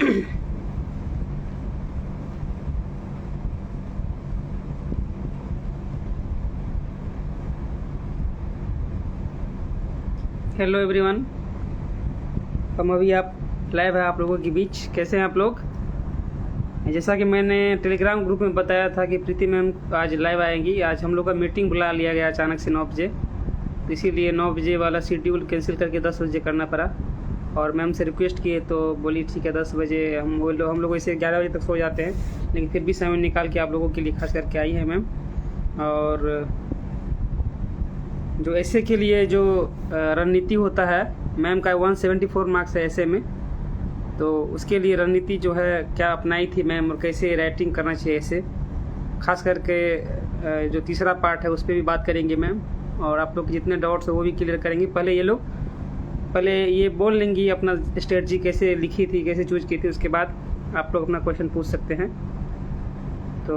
Hello everyone, हम अभी आप लाइव है आप लोगों के बीच। कैसे हैं आप लोग? जैसा कि मैंने टेलीग्राम ग्रुप में बताया था कि प्रीति मैम आज लाइव आएंगी। आज हम लोग का मीटिंग बुला लिया गया अचानक से 9 बजे, तो इसीलिए 9 बजे वाला शेड्यूल कैंसिल करके 10 बजे करना पड़ा। और मैम से रिक्वेस्ट किए तो बोली ठीक है 10 बजे। हम लोग वैसे 11 बजे तक सो जाते हैं, लेकिन फिर भी समय निकाल के आप लोगों के लिए खास करके आई है मैम। और जो ऐसे के लिए जो रणनीति होता है, मैम का 174 मार्क्स है ऐसे में, तो उसके लिए रणनीति जो है क्या अपनाई थी मैम और कैसे राइटिंग करना चाहिए ऐसे, खास करके जो तीसरा पार्ट है उस पर भी बात करेंगे मैम। और आप लोग के जितने डाउट्स है वो भी क्लियर करेंगे। पहले ये बोल लेंगी अपना स्ट्रेटजी कैसे लिखी थी, कैसे चूज की थी, उसके बाद आप लोग अपना क्वेश्चन पूछ सकते हैं। तो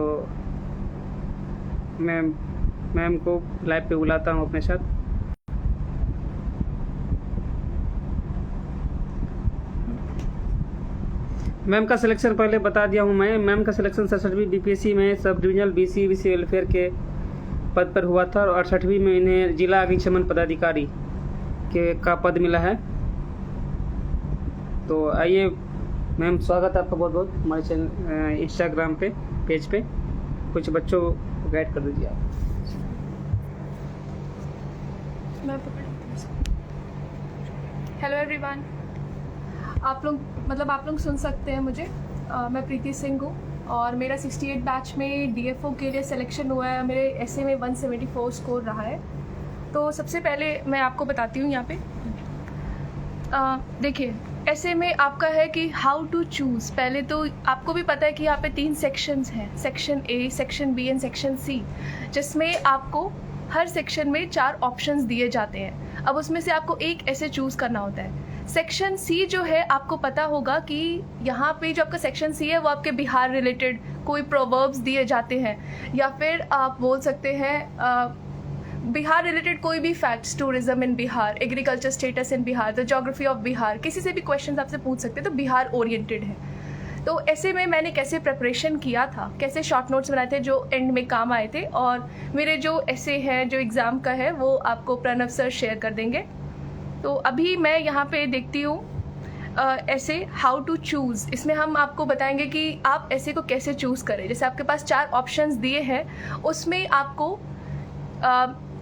मैम को लाइव पे बुलाता हूँ अपने साथ। मैम का सिलेक्शन पहले बता दिया हूँ मैं। मैम का सिलेक्शन 67वीं बीपीएससी में सब डिविजनल बीसी वेलफेयर के पद पर हुआ था और 68वीं में इन्हें जिला अग्निशमन पदाधिकारी का पद मिला है। तो आइए मैम, स्वागत है आपका बहुत बहुत हमारे चैनल इंस्टाग्राम पे पेज पे। कुछ बच्चों को गाइड कर दीजिए आप। हेलो एवरीवन, आप लोग सुन सकते हैं मुझे। मैं प्रीति सिंह हूँ और मेरा 68 बैच में डीएफओ के लिए सिलेक्शन हुआ है। मेरे एसए में 174 स्कोर रहा है। तो सबसे पहले मैं आपको बताती हूँ यहाँ पे। देखिए, ऐसे में आपका है कि हाउ टू चूज़। पहले तो आपको भी पता है कि यहाँ पे 3 सेक्शंस हैं, section A, section B and section C, जिसमें आपको हर सेक्शन में 4 ऑप्शंस दिए जाते हैं। अब उसमें से आपको एक ऐसे चूज़ करना होता है। सेक्शन सी जो है, आपको पता होगा कि यहाँ पे जो आपका सेक्शन सी है वो आपके बिहार रिलेटेड कोई प्रोवर्ब्स दिए जाते हैं, या फिर आप बोल सकते हैं बिहार रिलेटेड कोई भी facts, tourism in Bihar, agriculture status in Bihar, the geography of Bihar, किसी से भी क्वेश्चन आपसे पूछ सकते हैं। तो बिहार ओरिएंटेड है। तो ऐसे में मैंने कैसे प्रिपरेशन किया था, कैसे शॉर्ट नोट्स बनाए थे जो एंड में काम आए थे, और मेरे जो ऐसे हैं जो एग्ज़ाम का है वो आपको प्रणव सर शेयर कर देंगे। तो अभी मैं यहाँ पे देखती हूँ ऐसे हाउ टू चूज़। इसमें हम आपको बताएंगे कि आप ऐसे को कैसे चूज़ करें। जैसे आपके पास 4 ऑप्शंस दिए हैं, उसमें आपको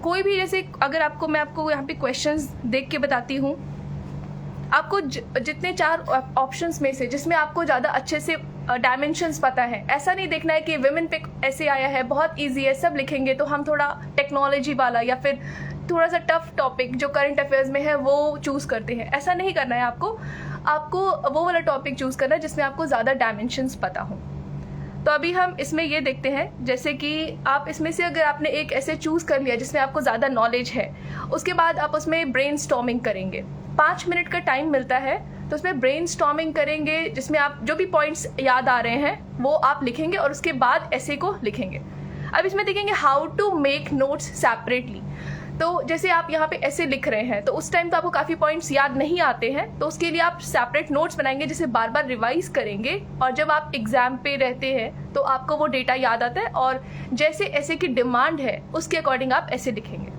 कोई भी, जैसे अगर आपको मैं आपको यहाँ पे क्वेश्चंस देख के बताती हूँ, आपको जितने 4 ऑप्शंस में से जिसमें आपको ज़्यादा अच्छे से डायमेंशंस पता है, ऐसा नहीं देखना है कि विमेन पे ऐसे आया है बहुत इजी है सब लिखेंगे, तो हम थोड़ा टेक्नोलॉजी वाला या फिर थोड़ा सा टफ टॉपिक जो करंट अफेयर्स में है वो चूज़ करते हैं। ऐसा नहीं करना है आपको वो वाला टॉपिक चूज़ करना है जिसमें आपको ज़्यादा डायमेंशंस पता हो। तो अभी हम इसमें ये देखते हैं, जैसे कि आप इसमें से अगर आपने एक ऐसे चूज़ कर लिया जिसमें आपको ज़्यादा नॉलेज है, उसके बाद आप उसमें ब्रेनस्टॉर्मिंग करेंगे। 5 मिनट का टाइम मिलता है, तो उसमें ब्रेनस्टॉर्मिंग करेंगे जिसमें आप जो भी पॉइंट्स याद आ रहे हैं वो आप लिखेंगे और उसके बाद ऐसे को लिखेंगे। अब इसमें देखेंगे how to make notes separately. तो जैसे आप यहाँ पे ऐसे लिख रहे हैं तो उस टाइम तो आपको काफ़ी पॉइंट्स याद नहीं आते हैं, तो उसके लिए आप सेपरेट नोट्स बनाएंगे जिसे बार बार रिवाइज करेंगे, और जब आप एग्जाम पे रहते हैं तो आपको वो डेटा याद आता है, और जैसे ऐसे की डिमांड है उसके अकॉर्डिंग आप ऐसे लिखेंगे।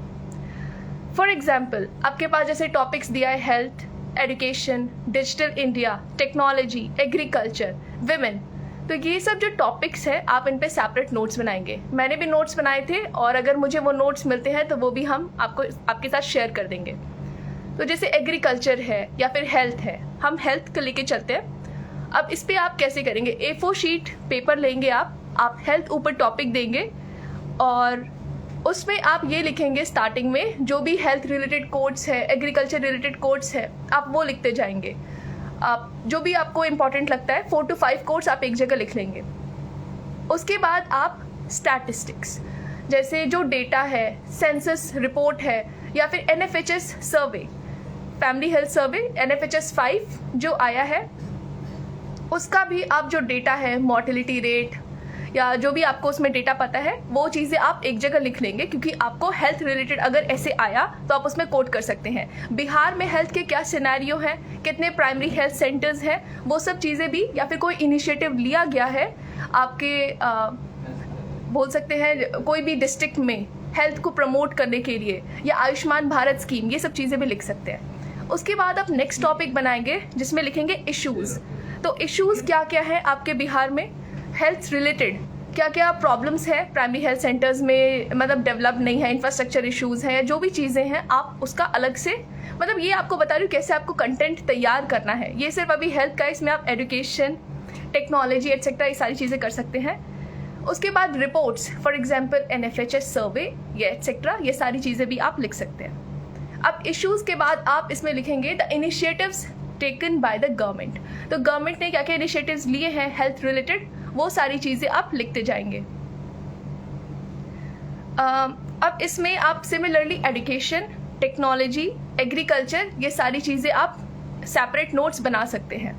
फॉर एग्जाम्पल, आपके पास जैसे टॉपिक्स दिया है health, education, digital India, technology, agriculture, women, तो ये सब जो टॉपिक्स है आप इन पे सेपरेट नोट्स बनाएंगे। मैंने भी नोट्स बनाए थे, और अगर मुझे वो नोट्स मिलते हैं तो वो भी हम आपके साथ शेयर कर देंगे। तो जैसे एग्रीकल्चर है या फिर हेल्थ है, हम हेल्थ को लेके चलते हैं। अब इस पे आप कैसे करेंगे, A4 शीट पेपर लेंगे आप हेल्थ ऊपर टॉपिक देंगे, और उसमें आप ये लिखेंगे स्टार्टिंग में जो भी हेल्थ रिलेटेड कोड्स है, एग्रीकल्चर रिलेटेड कोड्स है, आप वो लिखते जाएंगे। आप जो भी आपको इम्पॉर्टेंट लगता है 4 to 5 कोड्स आप एक जगह लिख लेंगे। उसके बाद आप स्टैटिस्टिक्स, जैसे जो डेटा है, सेंसस रिपोर्ट है, या फिर NFHS सर्वे, फैमिली हेल्थ सर्वे NFHS 5 जो आया है, उसका भी आप जो डेटा है, मोर्टेलिटी रेट या जो भी आपको उसमें डेटा पता है वो चीज़ें आप एक जगह लिख लेंगे, क्योंकि आपको हेल्थ रिलेटेड अगर ऐसे आया तो आप उसमें कोट कर सकते हैं। बिहार में हेल्थ के क्या सिनेरियो हैं, कितने प्राइमरी हेल्थ सेंटर्स हैं, वो सब चीज़ें भी, या फिर कोई इनिशिएटिव लिया गया है आपके बोल सकते हैं कोई भी डिस्ट्रिक्ट में हेल्थ को प्रमोट करने के लिए, या आयुष्मान भारत स्कीम, ये सब चीज़ें भी लिख सकते हैं। उसके बाद आप नेक्स्ट टॉपिक बनाएंगे जिसमें लिखेंगे इश्यूज़। तो इश्यूज़ क्या क्या है आपके बिहार में हेल्थ रिलेटेड, क्या क्या प्रॉब्लम्स है प्राइमरी हेल्थ सेंटर्स में, मतलब डेवलप नहीं है, इंफ्रास्ट्रक्चर इश्यूज़ हैं, या जो भी चीज़ें हैं आप उसका अलग से, मतलब ये आपको बता रही हूँ कैसे आपको कंटेंट तैयार करना है। ये सिर्फ अभी हेल्थ का, इसमें आप एजुकेशन, टेक्नोलॉजी एट्सेट्रा ये सारी चीज़ें कर सकते हैं। उसके बाद रिपोर्ट्स, फॉर एग्जांपल NFHS सर्वे ये एट्सेट्रा, ये सारी चीज़ें भी आप लिख सकते हैं। अब इश्यूज़ के बाद आप इसमें लिखेंगे the initiatives taken by the government. तो गवर्नमेंट ने क्या क्या इनिशिएटिव्स लिए हैं हेल्थ रिलेटेड, वो सारी चीज़ें आप लिखते जाएंगे। अब इसमें आप सिमिलरली एजुकेशन, टेक्नोलॉजी, एग्रीकल्चर, ये सारी चीज़ें आप सेपरेट नोट्स बना सकते हैं।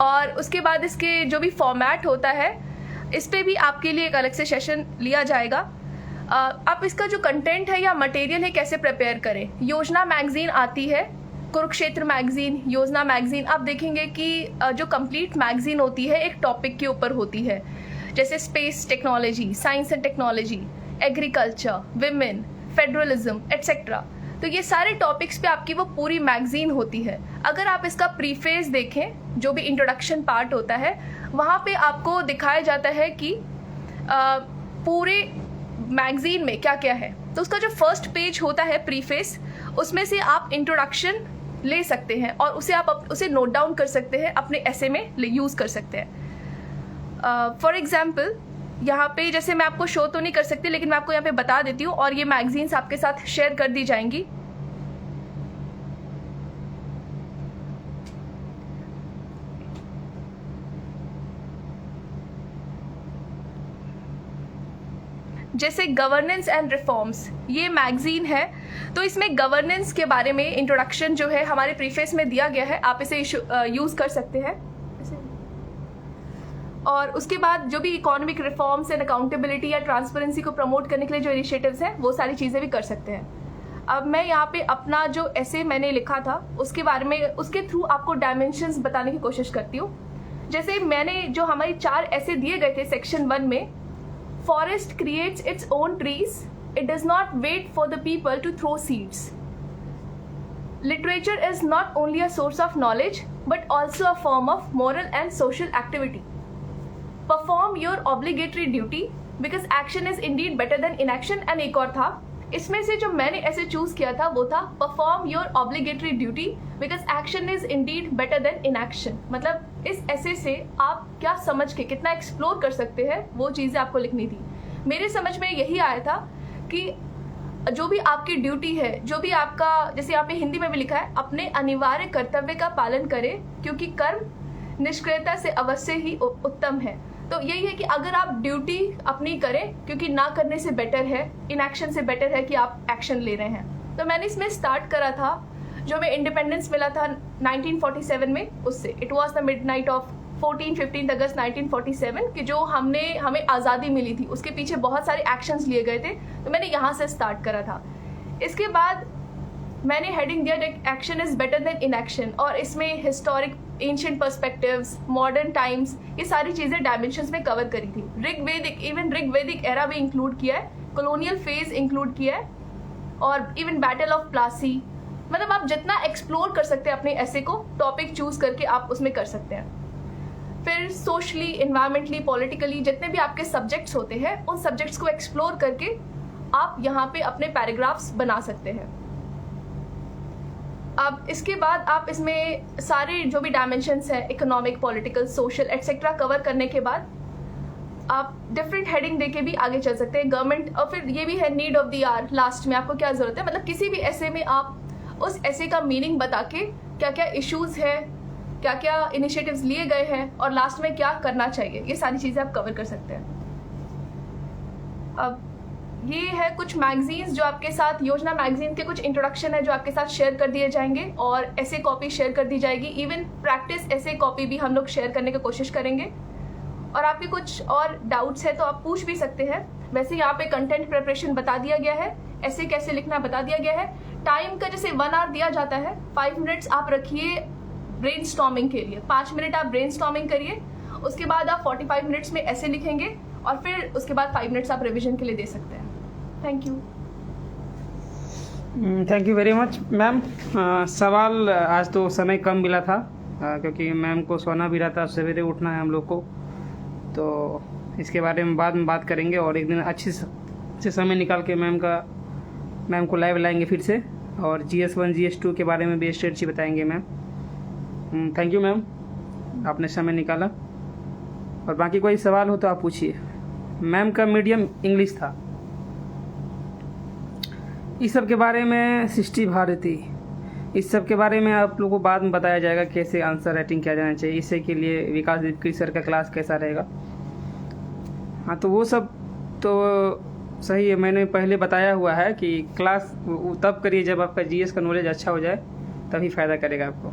और उसके बाद इसके जो भी फॉर्मेट होता है इस पे भी आपके लिए एक अलग से सेशन लिया जाएगा। आप इसका जो कंटेंट है या मटेरियल है कैसे प्रिपेयर करें। योजना मैगजीन आती है, कुरुक्षेत्र मैगजीन, योजना मैगजीन, आप देखेंगे कि जो कंप्लीट मैगजीन होती है एक टॉपिक के ऊपर होती है, जैसे space technology, science and technology, agriculture, women, federalism etcetera. तो ये सारे टॉपिक्स पे आपकी वो पूरी मैगजीन होती है। अगर आप इसका प्रीफेस देखें, जो भी इंट्रोडक्शन पार्ट होता है, वहाँ पे आपको दिखाया जाता है कि पूरे मैगजीन में क्या क्या है। तो उसका जो फर्स्ट पेज होता है प्रीफेस, उसमें से आप इंट्रोडक्शन ले सकते हैं और उसे आप उसे नोट डाउन कर सकते हैं, अपने ऐसे में यूज़ कर सकते हैं। फॉर एग्जाम्पल यहाँ पे जैसे मैं आपको शो तो नहीं कर सकती, लेकिन मैं आपको यहाँ पे बता देती हूँ और ये मैगजीन्स आपके साथ शेयर कर दी जाएंगी। जैसे गवर्नेंस एंड रिफॉर्म्स, ये मैगजीन है, तो इसमें गवर्नेंस के बारे में इंट्रोडक्शन जो है हमारे प्रीफेस में दिया गया है, आप इसे यूज़ कर सकते हैं। और उसके बाद जो भी इकोनॉमिक रिफॉर्म्स एंड अकाउंटेबिलिटी या ट्रांसपेरेंसी को प्रमोट करने के लिए जो इनिशिएटिव्स हैं वो सारी चीज़ें भी कर सकते हैं। अब मैं यहाँ पे अपना जो ऐसे मैंने लिखा था उसके बारे में, उसके थ्रू आपको डायमेंशंस बताने की कोशिश करती हूँ। जैसे मैंने जो हमारी 4 ऐसे दिए गए थे सेक्शन 1 में, forest creates its own trees, it does not wait for the people to throw seeds, literature is not only a source of knowledge but also a form of moral and social activity, perform your obligatory duty because action is indeed better than inaction. And एक और था, इसमें से जो मैंने ऐसे choose किया था वो था perform your obligatory duty because action is indeed better than inaction. मतलब इस ऐसे से आप क्या समझ के कितना एक्सप्लोर कर सकते हैं वो चीज़ें आपको लिखनी थी। मेरे समझ में यही आया था कि जो भी आपकी ड्यूटी है, जो भी आपका, जैसे यहाँ पे हिंदी में भी लिखा है, अपने अनिवार्य कर्तव्य का पालन करें क्योंकि कर्म निष्क्रियता से अवश्य ही उत्तम है। तो यही है कि अगर आप ड्यूटी अपनी करें, क्योंकि ना करने से बेटर है, इनएक्शन से बेटर है कि आप एक्शन ले रहे हैं। तो मैंने इसमें स्टार्ट करा था जो हमें इंडिपेंडेंस मिला था 1947 में, उससे it was the midnight of 14-15 अगस्त 1947 कि जो हमें आज़ादी मिली थी, उसके पीछे बहुत सारे एक्शंस लिए गए थे। तो मैंने यहाँ से स्टार्ट करा था। इसके बाद मैंने हेडिंग दिया action is better than inaction, और इसमें historic ancient perspectives, modern times, ये सारी चीज़ें डायमेंशंस में कवर करी थी। ऋग्वेदिक एरा भी इंक्लूड किया है, कॉलोनियल फेज इंक्लूड किया है, और इवन बैटल ऑफ प्लासी। मतलब आप जितना एक्सप्लोर कर सकते हैं अपने ऐसे को, टॉपिक चूज करके आप उसमें कर सकते हैं। फिर सोशली, इन्वायरमेंटली, पॉलिटिकली जितने भी आपके सब्जेक्ट्स होते हैं, उन सब्जेक्ट्स को एक्सप्लोर करके आप यहाँ पे अपने पैराग्राफ्स बना सकते हैं। अब इसके बाद आप इसमें सारे जो भी डायमेंशंस हैं, economic, political, social etcetera cover करने के बाद आप डिफरेंट हेडिंग देके भी आगे चल सकते हैं। गवर्नमेंट, और फिर ये भी है need of the hour, last में आपको क्या ज़रूरत है। मतलब किसी भी ऐसे में आप उस ऐसे का मीनिंग बता के क्या क्या इश्यूज़ है, क्या क्या इनिशिएटिव्स लिए गए हैं और लास्ट में क्या करना चाहिए, ये सारी चीज़ें आप कवर कर सकते हैं। अब ये है कुछ मैगजीन्स जो आपके साथ, योजना मैगजीन के कुछ इंट्रोडक्शन है जो आपके साथ शेयर कर दिए जाएंगे, और ऐसे कॉपी शेयर कर दी जाएगी। इवन प्रैक्टिस ऐसे कॉपी भी हम लोग शेयर करने की कोशिश करेंगे। और आपके कुछ और डाउट्स है तो आप पूछ भी सकते हैं। वैसे यहाँ पे कंटेंट प्रिपरेशन बता दिया गया है, ऐसे कैसे लिखना बता दिया गया है। टाइम का जैसे 1 आवर दिया जाता है, 5 मिनट्स आप रखिए ब्रेनस्टॉर्मिंग के लिए, 5 मिनट आप ब्रेनस्टॉर्मिंग करिए, उसके बाद आप 45 मिनट्स में ऐसे लिखेंगे और फिर उसके बाद 5 मिनट्स आप रिविजन के लिए दे सकते हैं। Thank you. Thank you very much ma'am. सवाल आज तो समय कम मिला था क्योंकि मैम को सोना भी रहता, सवेरे उठना है हम लोग को, तो इसके बारे में बाद में बात करेंगे और एक दिन अच्छे से समय निकाल के मैम को लाइव लाएंगे फिर से, और GS1 GS2 के बारे में भी स्ट्रेटजी बताएंगे मैम। थैंक यू मैम, आपने समय निकाला। और बाकी कोई सवाल हो तो आप पूछिए। मैम का मीडियम इंग्लिश था। इस सब के बारे में सृष्टि भारती, इस सब के बारे में आप लोगों को बाद में बताया जाएगा कैसे आंसर राइटिंग किया जाना चाहिए। इससे के लिए विकास दिवकरी सर का क्लास कैसा रहेगा। हाँ, तो वो सब तो सही है, मैंने पहले बताया हुआ है कि क्लास तब करिए जब आपका GS का नॉलेज अच्छा हो जाए, तभी फ़ायदा करेगा आपको।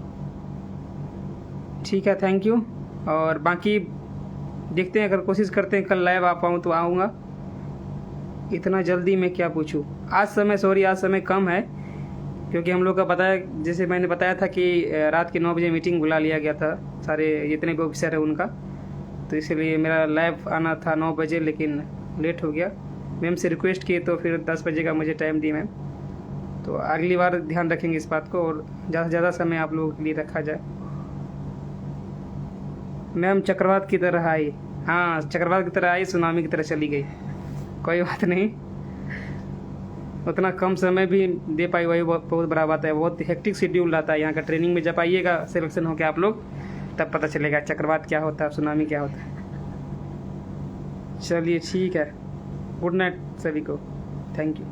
ठीक है, थैंक यू। और बाकी देखते हैं, अगर कोशिश करते हैं कल लाइव आ पाऊँ तो आऊँगा। इतना जल्दी मैं क्या पूछूं। आज समय कम है क्योंकि हम लोग का पता है, जैसे मैंने बताया था कि रात के 9 बजे मीटिंग बुला लिया गया था, सारे जितने भी ऑफिसर हैं उनका, तो इसलिए मेरा लाइव आना था 9 बजे, लेकिन लेट हो गया। मैम से रिक्वेस्ट की तो फिर 10 बजे का मुझे टाइम दी मैम, तो अगली बार ध्यान रखेंगे इस बात को और ज़्यादा से ज़्यादा समय आप लोगों के लिए रखा जाए। मैम चक्रवात की तरह आई, हाँ चक्रवात की तरह आई, सुनामी की तरह चली गई। कोई बात नहीं, उतना कम समय भी दे पाई वही बहुत बड़ा बात है। बहुत हेक्टिक शेड्यूल रहता है यहाँ का। ट्रेनिंग में जब आइएगा सिलेक्शन होकर आप लोग, तब पता चलेगा चक्रवात क्या होता है, सुनामी क्या होता है। चलिए ठीक है, गुड नाइट सभी को, थैंक यू।